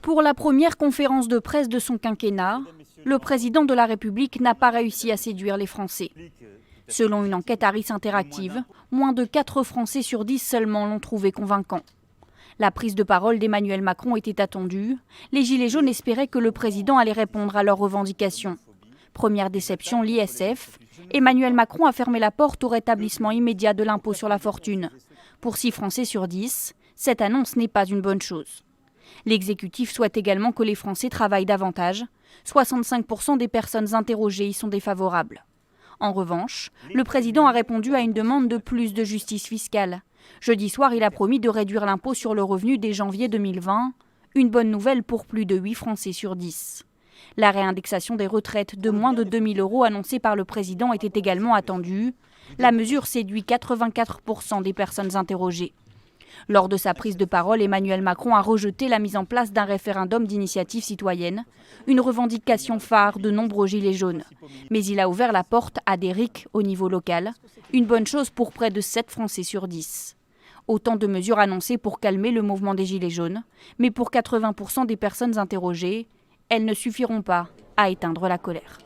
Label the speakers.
Speaker 1: Pour la première conférence de presse de son quinquennat, le président de la République n'a pas réussi à séduire les Français. Selon une enquête Harris Interactive, moins de 4 Français sur 10 seulement l'ont trouvé convaincant. La prise de parole d'Emmanuel Macron était attendue. Les Gilets jaunes espéraient que le président allait répondre à leurs revendications. Première déception, l'ISF. Emmanuel Macron a fermé la porte au rétablissement immédiat de l'impôt sur la fortune. Pour 6 Français sur 10, cette annonce n'est pas une bonne chose. L'exécutif souhaite également que les Français travaillent davantage. 65% des personnes interrogées y sont défavorables. En revanche, le président a répondu à une demande de plus de justice fiscale. Jeudi soir, il a promis de réduire l'impôt sur le revenu dès janvier 2020. Une bonne nouvelle pour plus de 8 Français sur 10. La réindexation des retraites de moins de 2 000 € annoncée par le président était également attendue. La mesure séduit 84% des personnes interrogées. Lors de sa prise de parole, Emmanuel Macron a rejeté la mise en place d'un référendum d'initiative citoyenne, une revendication phare de nombreux gilets jaunes. Mais il a ouvert la porte à des RIC au niveau local, une bonne chose pour près de 7 Français sur 10. Autant de mesures annoncées pour calmer le mouvement des gilets jaunes, mais pour 80% des personnes interrogées, elles ne suffiront pas à éteindre la colère.